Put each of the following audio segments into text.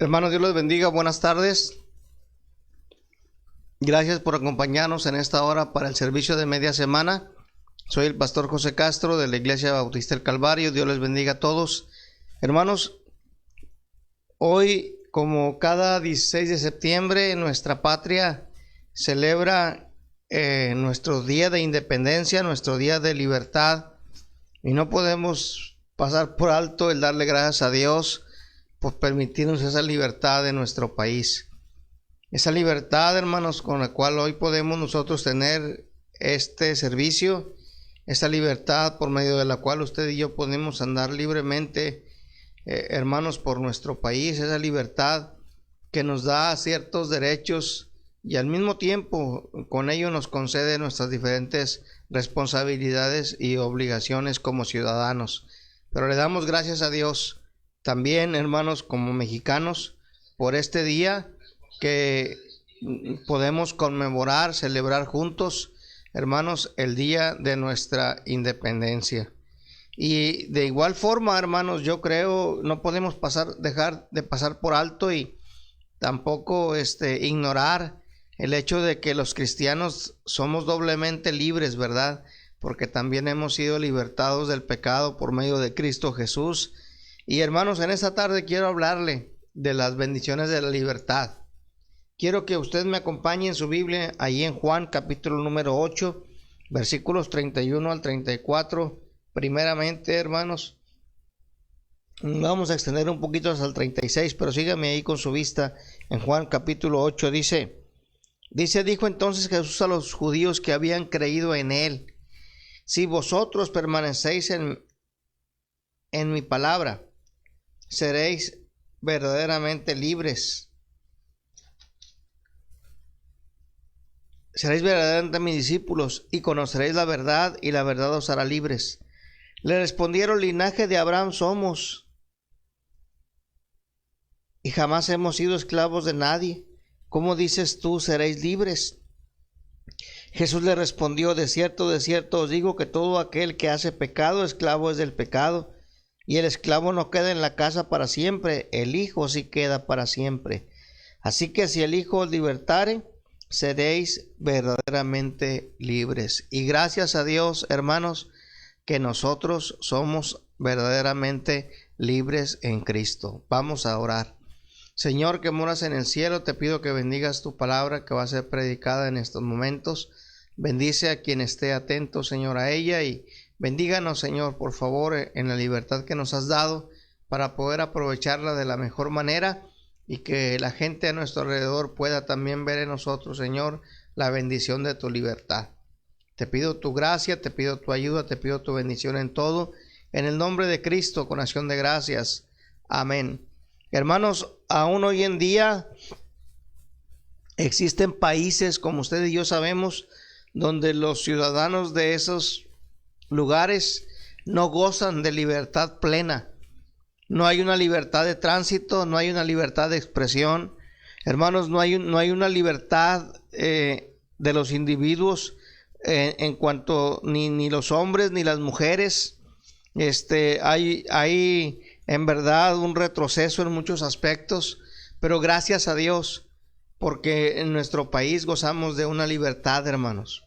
Hermanos, Dios los bendiga, buenas tardes. Gracias por acompañarnos en esta hora para el servicio de media semana. Soy el pastor José Castro de la Iglesia Bautista del Calvario. Dios les bendiga a todos. Hermanos, hoy, como cada 16 de septiembre, nuestra patria celebra nuestro día de independencia, nuestro día de libertad, y no podemos pasar por alto el darle gracias a Dios por permitirnos esa libertad en nuestro país. Esa libertad, hermanos, con la cual hoy podemos nosotros tener este servicio, esa libertad por medio de la cual usted y yo podemos andar libremente, hermanos, por nuestro país, esa libertad que nos da ciertos derechos y al mismo tiempo con ello nos concede nuestras diferentes responsabilidades y obligaciones como ciudadanos. Pero le damos gracias a Dios también, hermanos, como mexicanos, por este día que podemos conmemorar, celebrar juntos, hermanos, el día de nuestra independencia. Y de igual forma, hermanos, yo creo no podemos dejar de pasar por alto y tampoco ignorar el hecho de que los cristianos somos doblemente libres, ¿verdad? Porque también hemos sido libertados del pecado por medio de Cristo Jesús. Y hermanos, en esta tarde quiero hablarle de las bendiciones de la libertad. Quiero que usted me acompañe en su Biblia, ahí en Juan capítulo número 8, versículos 31 al 34. Primeramente, hermanos, vamos a extender un poquito hasta el 36, pero sígame ahí con su vista en Juan capítulo 8. Dijo entonces Jesús a los judíos que habían creído en él: si vosotros permanecéis en mi palabra, seréis verdaderamente libres. Seréis verdaderamente mis discípulos y conoceréis la verdad, y la verdad os hará libres. Le respondieron: linaje de Abraham somos, y jamás hemos sido esclavos de nadie. ¿Cómo dices tú, seréis libres? Jesús le respondió: de cierto os digo que todo aquel que hace pecado, esclavo es del pecado. Y el esclavo no queda en la casa para siempre, el Hijo sí queda para siempre. Así que si el Hijo os libertare, seréis verdaderamente libres. Y gracias a Dios, hermanos, que nosotros somos verdaderamente libres en Cristo. Vamos a orar. Señor, que moras en el cielo, te pido que bendigas tu palabra que va a ser predicada en estos momentos. Bendice a quien esté atento, Señor, a ella, y bendíganos, Señor, por favor, en la libertad que nos has dado para poder aprovecharla de la mejor manera y que la gente a nuestro alrededor pueda también ver en nosotros, Señor, la bendición de tu libertad. Te pido tu gracia, te pido tu ayuda, te pido tu bendición en todo. En el nombre de Cristo, con acción de gracias. Amén. Hermanos, aún hoy en día existen países, como usted y yo sabemos, donde los ciudadanos de esos lugares no gozan de libertad plena. No hay una libertad de tránsito, no hay una libertad de expresión. Hermanos, no hay una libertad de los individuos en cuanto ni los hombres ni las mujeres. Hay en verdad un retroceso en muchos aspectos, pero gracias a Dios, porque en nuestro país gozamos de una libertad, hermanos.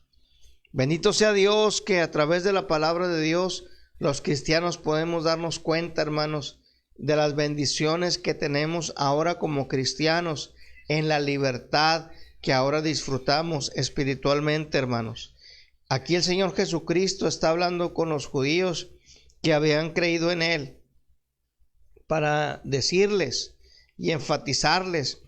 Bendito sea Dios que a través de la palabra de Dios los cristianos podemos darnos cuenta, hermanos, de las bendiciones que tenemos ahora como cristianos en la libertad que ahora disfrutamos espiritualmente, hermanos. Aquí el Señor Jesucristo está hablando con los judíos que habían creído en Él para decirles y enfatizarles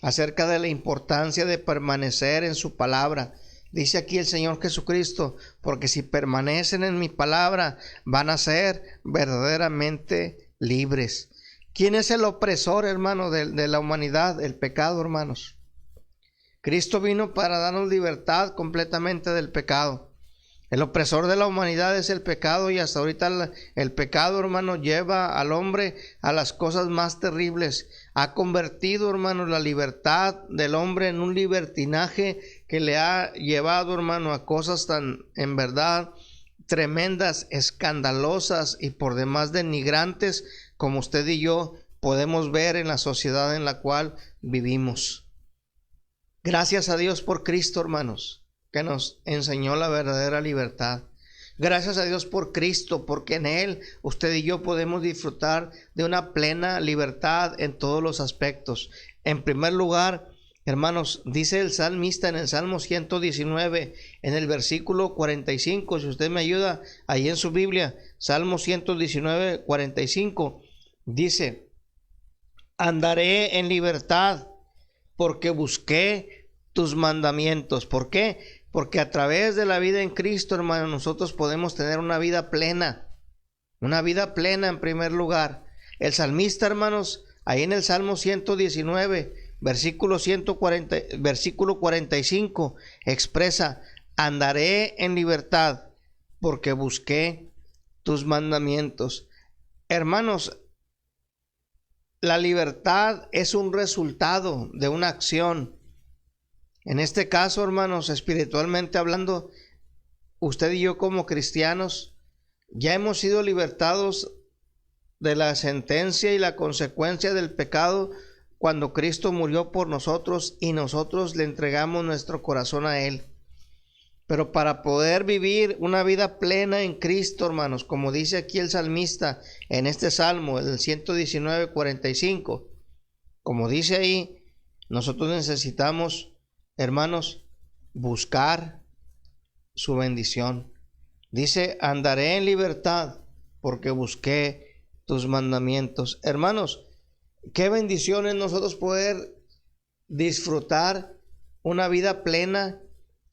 acerca de la importancia de permanecer en su palabra. Dice aquí el Señor Jesucristo: porque si permanecen en mi palabra, van a ser verdaderamente libres. ¿Quién es el opresor, hermano, de la humanidad? El pecado, hermanos. Cristo vino para darnos libertad completamente del pecado. El opresor de la humanidad es el pecado, y hasta ahorita el pecado, hermano, lleva al hombre a las cosas más terribles. Ha convertido, hermano, la libertad del hombre en un libertinaje que le ha llevado, hermano, a cosas tan, en verdad, tremendas, escandalosas y por demás denigrantes, como usted y yo podemos ver en la sociedad en la cual vivimos. Gracias a Dios por Cristo, hermanos, que nos enseñó la verdadera libertad. Gracias a Dios por Cristo, porque en Él usted y yo podemos disfrutar de una plena libertad en todos los aspectos. En primer lugar, hermanos, dice el salmista en el Salmo 119, en el versículo 45, si usted me ayuda ahí en su Biblia, Salmo 119, 45, dice: andaré en libertad porque busqué tus mandamientos. ¿Por qué? Porque a través de la vida en Cristo, hermano, nosotros podemos tener una vida plena en primer lugar. El salmista, hermanos, ahí en el Salmo 119, versículo 45, expresa: andaré en libertad porque busqué tus mandamientos. Hermanos, la libertad es un resultado de una acción. En este caso, hermanos, espiritualmente hablando, usted y yo como cristianos ya hemos sido libertados de la sentencia y la consecuencia del pecado cuando Cristo murió por nosotros y nosotros le entregamos nuestro corazón a Él. Pero para poder vivir una vida plena en Cristo, hermanos, como dice aquí el salmista en este salmo, el 119, 45, como dice ahí, nosotros necesitamos, hermanos, buscar su bendición. Dice: andaré en libertad porque busqué tus mandamientos. Hermanos, qué bendición es nosotros poder disfrutar una vida plena.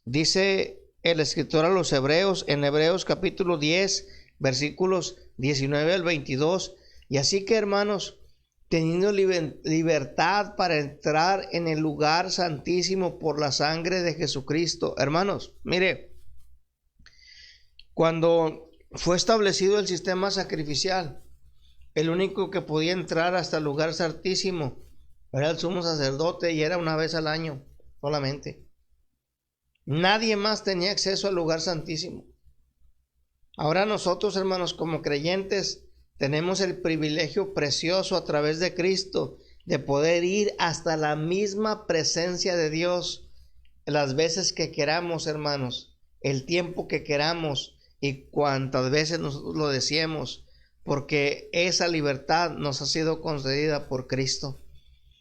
Dice el escritor a los Hebreos, en Hebreos capítulo 10, versículos 19 al 22. Y así que, hermanos, teniendo libertad para entrar en el lugar santísimo por la sangre de Jesucristo. Hermanos, mire, cuando fue establecido el sistema sacrificial, el único que podía entrar hasta el lugar santísimo era el sumo sacerdote, y era una vez al año solamente. Nadie más tenía acceso al lugar santísimo. Ahora nosotros, hermanos, como creyentes, tenemos el privilegio precioso a través de Cristo de poder ir hasta la misma presencia de Dios las veces que queramos, hermanos, el tiempo que queramos y cuantas veces nosotros lo deseemos, porque esa libertad nos ha sido concedida por Cristo.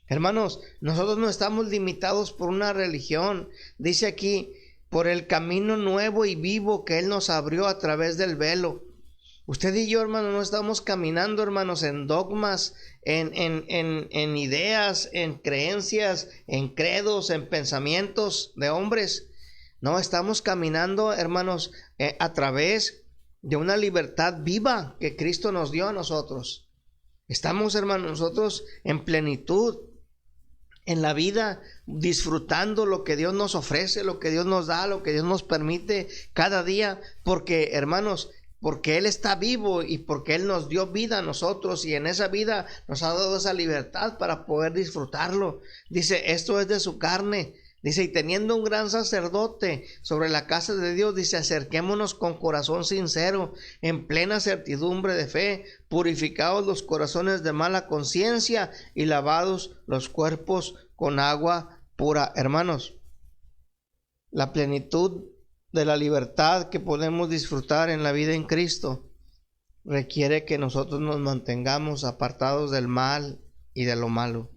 Hermanos, nosotros no estamos limitados por una religión. Dice aquí: por el camino nuevo y vivo que Él nos abrió a través del velo. Usted y yo, hermano, no estamos caminando, hermanos, en dogmas, en ideas, en creencias, en credos, en pensamientos de hombres. No, estamos caminando, hermanos, a través de una libertad viva que Cristo nos dio a nosotros. Estamos, hermanos, nosotros en plenitud en la vida, disfrutando lo que Dios nos ofrece, lo que Dios nos da, lo que Dios nos permite cada día, porque, hermanos, porque Él está vivo y porque Él nos dio vida a nosotros, y en esa vida nos ha dado esa libertad para poder disfrutarlo. Dice: esto es de su carne. Dice: y teniendo un gran sacerdote sobre la casa de Dios, dice: acerquémonos con corazón sincero, en plena certidumbre de fe, purificados los corazones de mala conciencia y lavados los cuerpos con agua pura. Hermanos, la plenitud de la libertad que podemos disfrutar en la vida en Cristo requiere que nosotros nos mantengamos apartados del mal y de lo malo.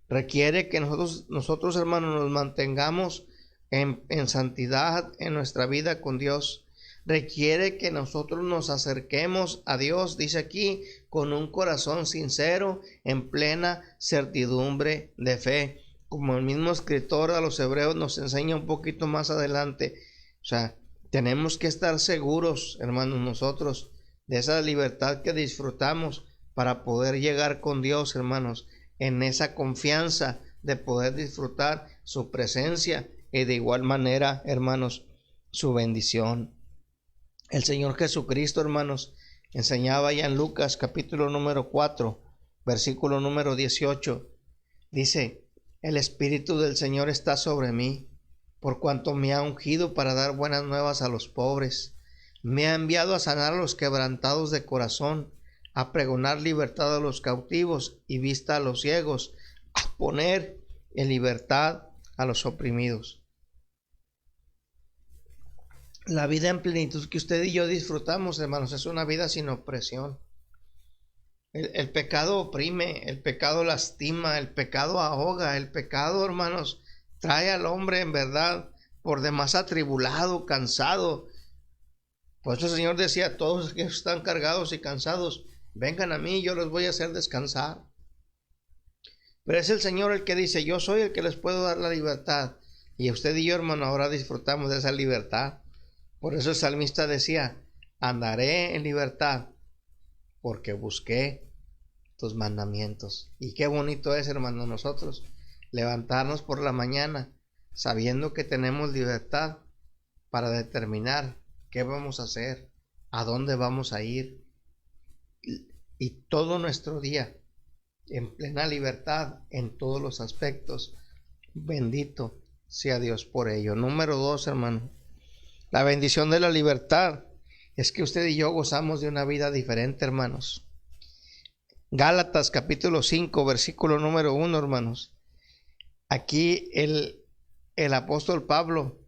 Requiere que nosotros, hermanos, nos mantengamos en santidad en nuestra vida con Dios. Requiere que nosotros nos acerquemos a Dios, dice aquí, con un corazón sincero, en plena certidumbre de fe. Como el mismo escritor a los Hebreos nos enseña un poquito más adelante. O sea, tenemos que estar seguros, hermanos, nosotros, de esa libertad que disfrutamos para poder llegar con Dios, hermanos, en esa confianza de poder disfrutar su presencia y de igual manera, hermanos, su bendición. El Señor Jesucristo, hermanos, enseñaba ya en Lucas capítulo número 4, versículo número 18. Dice: el Espíritu del Señor está sobre mí, por cuanto me ha ungido para dar buenas nuevas a los pobres. Me ha enviado a sanar a los quebrantados de corazón, a pregonar libertad a los cautivos y vista a los ciegos, a poner en libertad a los oprimidos. La vida en plenitud que usted y yo disfrutamos, hermanos, es una vida sin opresión. El pecado oprime, el pecado lastima, el pecado ahoga, el pecado, hermanos, trae al hombre en verdad por demás atribulado, cansado. Por eso el Señor decía: todos los que están cargados y cansados, vengan a mí, yo los voy a hacer descansar. Pero es el Señor el que dice: yo soy el que les puedo dar la libertad. Y usted y yo, hermano, ahora disfrutamos de esa libertad. Por eso el salmista decía: andaré en libertad, porque busqué tus mandamientos. Y qué bonito es, hermano, nosotros levantarnos por la mañana sabiendo que tenemos libertad para determinar qué vamos a hacer, a dónde vamos a ir, y todo nuestro día en plena libertad en todos los aspectos. Bendito sea Dios por ello. Número 2, hermano, la bendición de la libertad es que usted y yo gozamos de una vida diferente, hermanos. Gálatas capítulo 5, versículo número 1, hermanos. Aquí el apóstol Pablo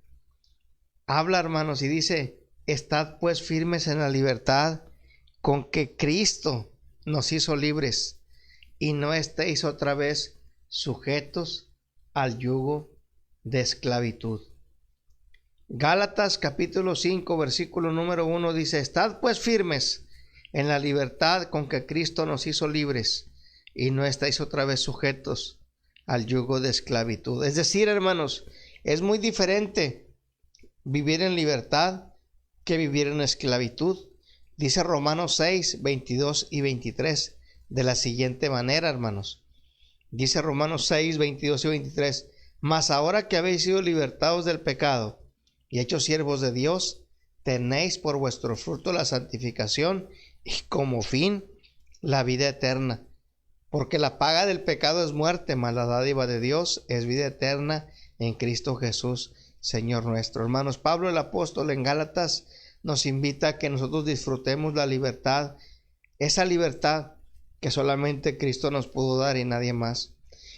habla, hermanos, y dice: estad pues firmes en la libertad con que Cristo nos hizo libres, y no estéis otra vez sujetos al yugo de esclavitud. Gálatas capítulo 5, versículo número 1 dice: estad pues firmes en la libertad con que Cristo nos hizo libres, y no estáis otra vez sujetos al yugo de esclavitud. Es decir, hermanos, es muy diferente vivir en libertad que vivir en esclavitud. Dice Romanos 6, 22 y 23 de la siguiente manera, hermanos. Dice Romanos 6, 22 y 23: mas ahora que habéis sido libertados del pecado y hechos siervos de Dios, tenéis por vuestro fruto la santificación y como fin la vida eterna. Porque la paga del pecado es muerte, mas la dádiva de Dios es vida eterna en Cristo Jesús, Señor nuestro. Hermanos, Pablo el apóstol en Gálatas nos invita a que nosotros disfrutemos la libertad, esa libertad que solamente Cristo nos pudo dar y nadie más.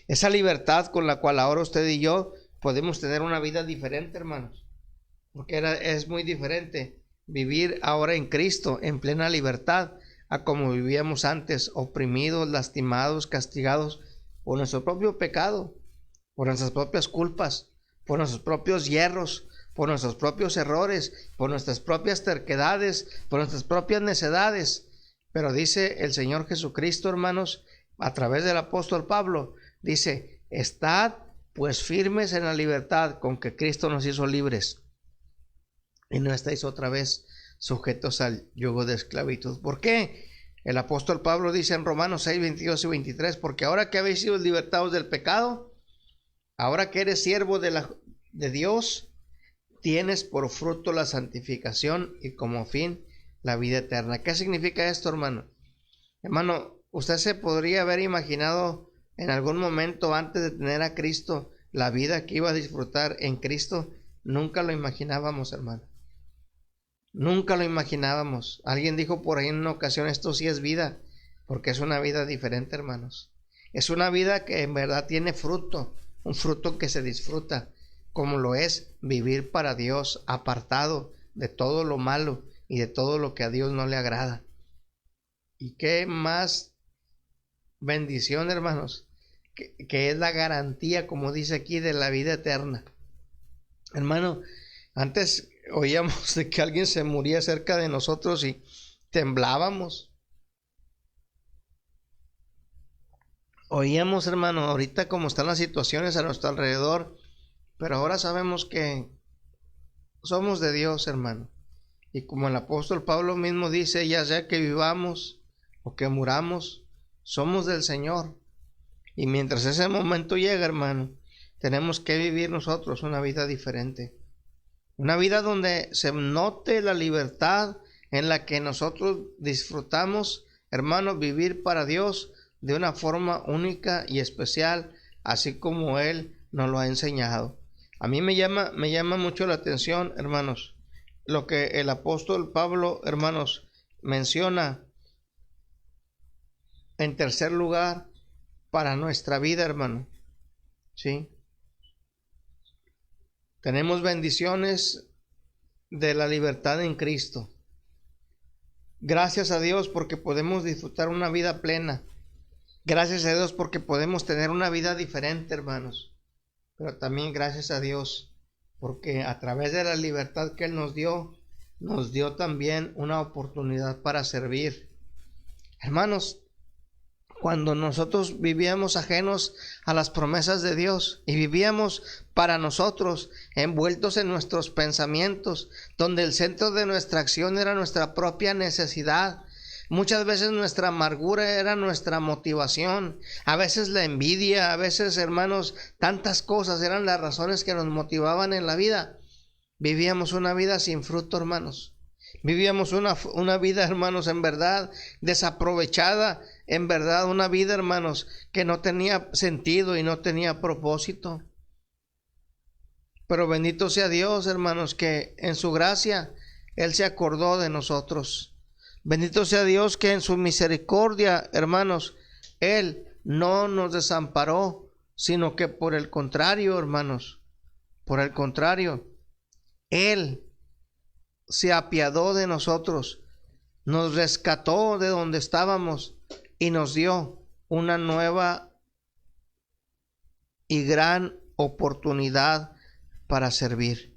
Esa libertad con la cual ahora usted y yo podemos tener una vida diferente, hermanos. Porque es muy diferente vivir ahora en Cristo en plena libertad a como vivíamos antes, oprimidos, lastimados, castigados por nuestro propio pecado, por nuestras propias culpas, por nuestros propios hierros, por nuestros propios errores, por nuestras propias terquedades, por nuestras propias necedades. Pero dice el Señor Jesucristo, hermanos, a través del apóstol Pablo, dice: estad pues firmes en la libertad con que Cristo nos hizo libres, y no estáis otra vez sujetos al yugo de esclavitud. ¿Por qué? El apóstol Pablo dice en Romanos 6, 22 y 23: porque ahora que habéis sido libertados del pecado, ahora que eres siervo de Dios, tienes por fruto la santificación y como fin la vida eterna. ¿Qué significa esto, hermano? Hermano, usted se podría haber imaginado en algún momento antes de tener a Cristo la vida que iba a disfrutar en Cristo. Nunca lo imaginábamos, hermano. Nunca lo imaginábamos. Alguien dijo por ahí en una ocasión: esto sí es vida, porque es una vida diferente, hermanos. Es una vida que en verdad tiene fruto, un fruto que se disfruta, como lo es vivir para Dios, apartado de todo lo malo y de todo lo que a Dios no le agrada. Y qué más bendición, hermanos, que es la garantía, como dice aquí, de la vida eterna. Hermano, antes oíamos de que alguien se moría cerca de nosotros y temblábamos. Oíamos, hermano, ahorita cómo están las situaciones a nuestro alrededor, pero ahora sabemos que somos de Dios, hermano. Y como el apóstol Pablo mismo dice: ya sea que vivamos o que muramos, somos del Señor. Y mientras ese momento llega, hermano, tenemos que vivir nosotros una vida diferente. Una vida donde se note la libertad en la que nosotros disfrutamos, hermano, vivir para Dios de una forma única y especial, así como Él nos lo ha enseñado. A mí me llama mucho la atención, hermanos, lo que el apóstol Pablo, hermanos, menciona en tercer lugar para nuestra vida, hermano. ¿Sí? Tenemos bendiciones de la libertad en Cristo. Gracias a Dios porque podemos disfrutar una vida plena. Gracias a Dios porque podemos tener una vida diferente, hermanos. Pero también gracias a Dios porque a través de la libertad que Él nos dio también una oportunidad para servir. Hermanos, cuando nosotros vivíamos ajenos a las promesas de Dios y vivíamos para nosotros, envueltos en nuestros pensamientos, donde el centro de nuestra acción era nuestra propia necesidad, muchas veces nuestra amargura era nuestra motivación, a veces la envidia, a veces, hermanos, tantas cosas eran las razones que nos motivaban en la vida. Vivíamos una vida sin fruto, hermanos. Vivíamos una vida, hermanos, en verdad desaprovechada, en verdad una vida, hermanos, que no tenía sentido y no tenía propósito. Pero bendito sea Dios, hermanos, que en su gracia Él se acordó de nosotros. Bendito sea Dios que en su misericordia, hermanos, Él no nos desamparó, sino que por el contrario, hermanos, por el contrario, Él se apiadó de nosotros, nos rescató de donde estábamos y nos dio una nueva y gran oportunidad para servir.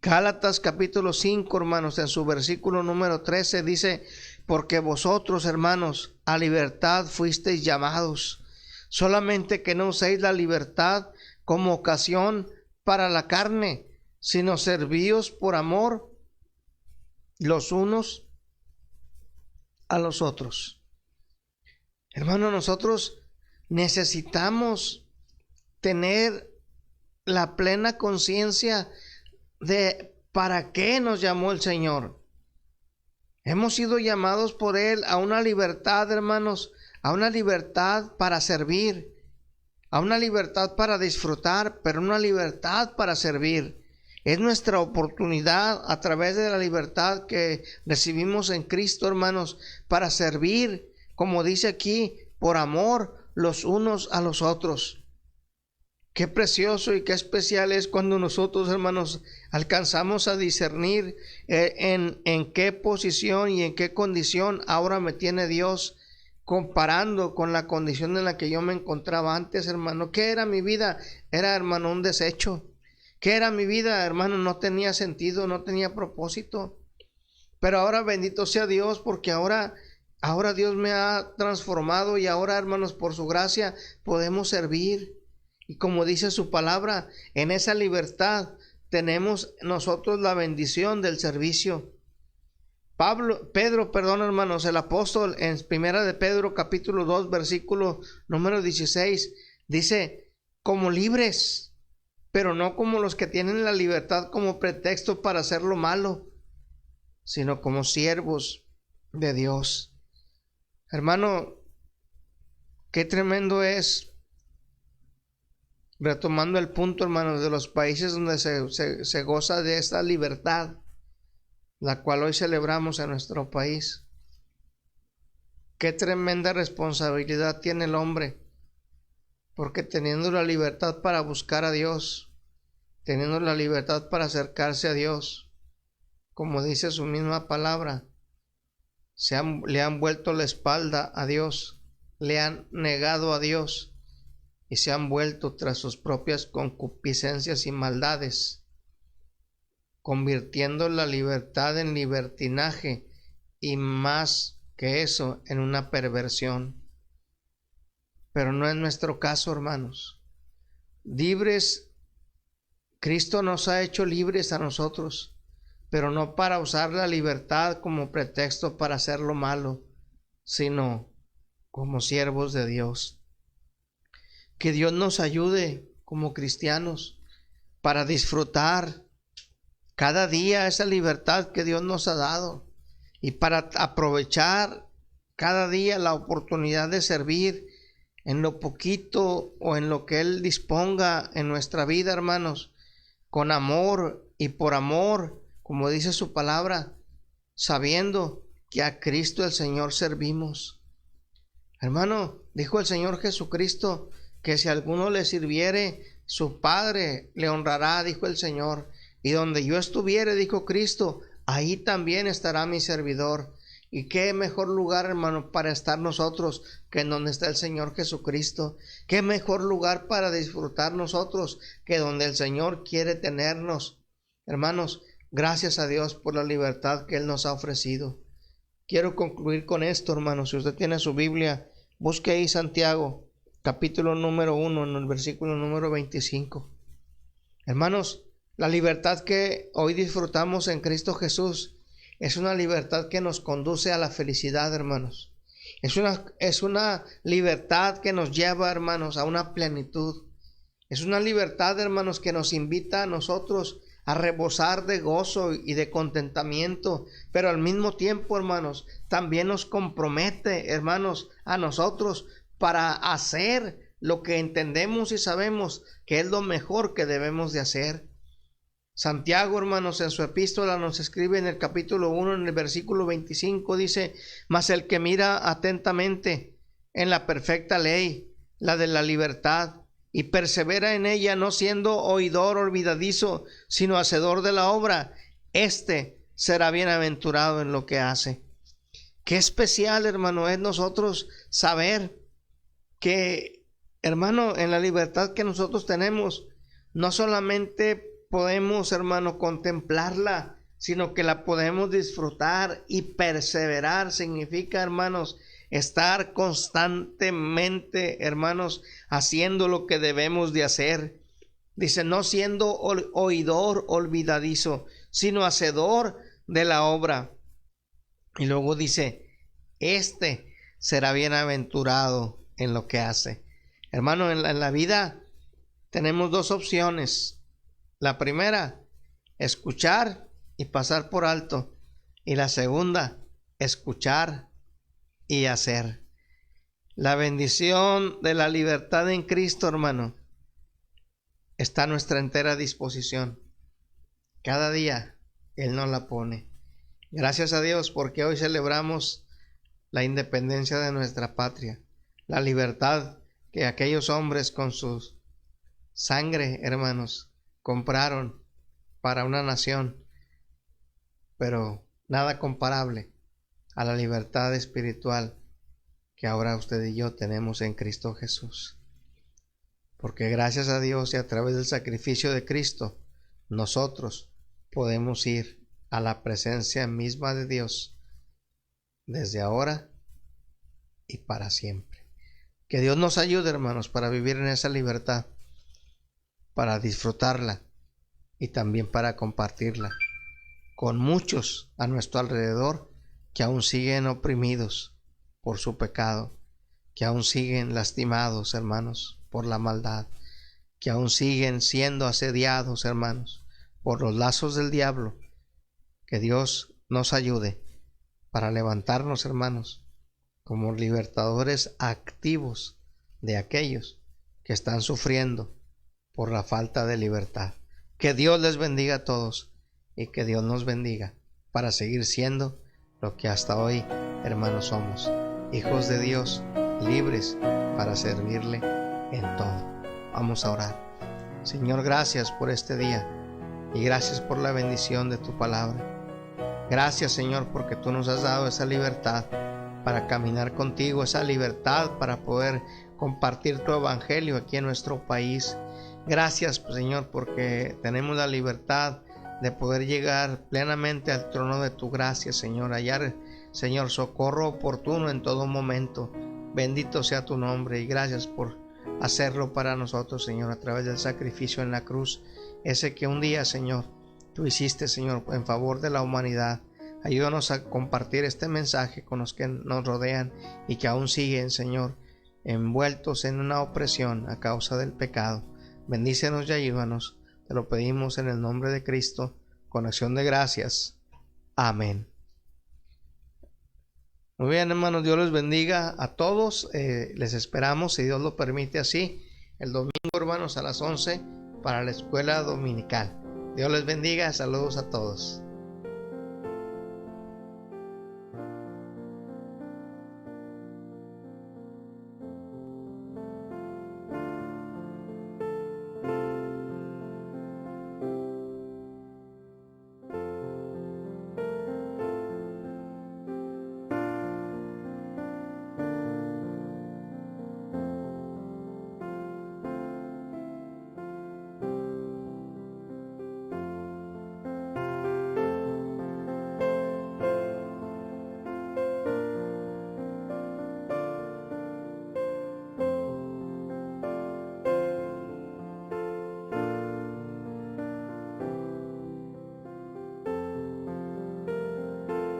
Gálatas capítulo 5, hermanos, en su versículo número 13 dice: porque vosotros, hermanos, a libertad fuisteis llamados, solamente que no uséis la libertad como ocasión para la carne, sino servíos por amor los unos a los otros. Hermanos, nosotros necesitamos tener la plena conciencia de para qué nos llamó el Señor. Hemos sido llamados por Él a una libertad, hermanos, a una libertad para servir, a una libertad para disfrutar, pero una libertad para servir. Es nuestra oportunidad a través de la libertad que recibimos en Cristo, hermanos, para servir, como dice aquí, por amor los unos a los otros. Qué precioso y qué especial es cuando nosotros, hermanos, alcanzamos a discernir en qué posición y en qué condición ahora me tiene Dios, comparando con la condición en la que yo me encontraba antes, hermano. ¿Qué era mi vida? Era, hermano, un desecho. ¿Qué era mi vida, hermano? No tenía sentido, no tenía propósito. Pero ahora bendito sea Dios, porque ahora Dios me ha transformado y ahora, hermanos, por su gracia podemos servir. Y como dice su palabra, en esa libertad tenemos nosotros la bendición del servicio. Pedro, hermanos, el apóstol en primera de Pedro capítulo 2 versículo número 16 dice: como libres, pero no como los que tienen la libertad como pretexto para hacer lo malo, sino como siervos de Dios. Hermano, qué tremendo es, retomando el punto, hermanos, de los países donde se goza de esta libertad, la cual hoy celebramos en nuestro país. Qué tremenda responsabilidad tiene el hombre, porque teniendo la libertad para buscar a Dios, teniendo la libertad para acercarse a Dios, como dice su misma palabra, le han vuelto la espalda a Dios, le han negado a Dios y se han vuelto tras sus propias concupiscencias y maldades, convirtiendo la libertad en libertinaje y más que eso, en una perversión. Pero no es nuestro caso, hermanos. Libres, Cristo nos ha hecho libres a nosotros, pero no para usar la libertad como pretexto para hacer lo malo, sino como siervos de Dios. Que Dios nos ayude como cristianos para disfrutar cada día esa libertad que Dios nos ha dado y para aprovechar cada día la oportunidad de servir en lo poquito o en lo que Él disponga en nuestra vida, hermanos, con amor y por amor, como dice su palabra, sabiendo que a Cristo el Señor servimos. Hermano, dijo el Señor Jesucristo que si alguno le sirviere, su Padre le honrará, dijo el Señor. Y donde yo estuviere, dijo Cristo, ahí también estará mi servidor. Y qué mejor lugar, hermano, para estar nosotros que en donde está el Señor Jesucristo. Qué mejor lugar para disfrutar nosotros que donde el Señor quiere tenernos. Hermanos, gracias a Dios por la libertad que Él nos ha ofrecido. Quiero concluir con esto, hermanos. Si usted tiene su Biblia, busque ahí Santiago, capítulo número 1, en el versículo número 25. Hermanos, la libertad que hoy disfrutamos en Cristo Jesús es una libertad que nos conduce a la felicidad, hermanos. Es una libertad que nos lleva, hermanos, a una plenitud. Es una libertad, hermanos, que nos invita a nosotros a rebosar de gozo y de contentamiento, pero al mismo tiempo, hermanos, también nos compromete, hermanos, a nosotros para hacer lo que entendemos y sabemos que es lo mejor que debemos de hacer. Santiago, hermanos, en su epístola nos escribe en el capítulo 1, en el versículo 25, dice: mas el que mira atentamente en la perfecta ley, la de la libertad, y persevera en ella, no siendo oidor olvidadizo, sino hacedor de la obra, éste será bienaventurado en lo que hace. Qué especial, hermano, es nosotros saber que, hermano, en la libertad que nosotros tenemos, no solamente podemos, hermano, contemplarla, sino que la podemos disfrutar y perseverar. Significa, hermanos, estar constantemente, hermanos, haciendo lo que debemos de hacer. Dice, no siendo oidor olvidadizo, sino hacedor de la obra. Y luego dice, este será bienaventurado en lo que hace. Hermano, en la vida tenemos dos opciones. La primera, escuchar y pasar por alto. Y la segunda, escuchar y hacer. La bendición de la libertad en Cristo, hermano, está a nuestra entera disposición. Cada día Él nos la pone. Gracias a Dios porque hoy celebramos la independencia de nuestra patria, la libertad que aquellos hombres con su sangre, hermanos, compraron para una nación, pero nada comparable a la libertad espiritual que ahora usted y yo tenemos en Cristo Jesús. Porque gracias a Dios y a través del sacrificio de Cristo, nosotros podemos ir a la presencia misma de Dios desde ahora y para siempre. Que Dios nos ayude, hermanos, para vivir en esa libertad, para disfrutarla y también para compartirla con muchos a nuestro alrededor que aún siguen oprimidos por su pecado, que aún siguen lastimados, hermanos, por la maldad, que aún siguen siendo asediados, hermanos, por los lazos del diablo. Que Dios nos ayude para levantarnos, hermanos, como libertadores activos de aquellos que están sufriendo por la falta de libertad. Que Dios les bendiga a todos y que Dios nos bendiga para seguir siendo lo que hasta hoy, hermanos, somos, hijos de Dios, libres para servirle en todo. Vamos a orar. Señor, gracias por este día y gracias por la bendición de tu palabra. Gracias, Señor, porque tú nos has dado esa libertad para caminar contigo, esa libertad para poder compartir tu evangelio aquí en nuestro país. Gracias, Señor, porque tenemos la libertad de poder llegar plenamente al trono de tu gracia, Señor, hallar, Señor, socorro oportuno en todo momento. Bendito sea tu nombre y gracias por hacerlo para nosotros, Señor, a través del sacrificio en la cruz, ese que un día, Señor, tú hiciste, Señor, en favor de la humanidad. Ayúdanos a compartir este mensaje con los que nos rodean y que aún siguen, Señor, envueltos en una opresión a causa del pecado. Bendícenos y ayúdanos. Te lo pedimos en el nombre de Cristo, con acción de gracias. Amén. Muy bien, hermanos, Dios les bendiga a todos. Les esperamos, si Dios lo permite así, el domingo, hermanos, a las 11 para la escuela dominical. Dios les bendiga. Saludos a todos.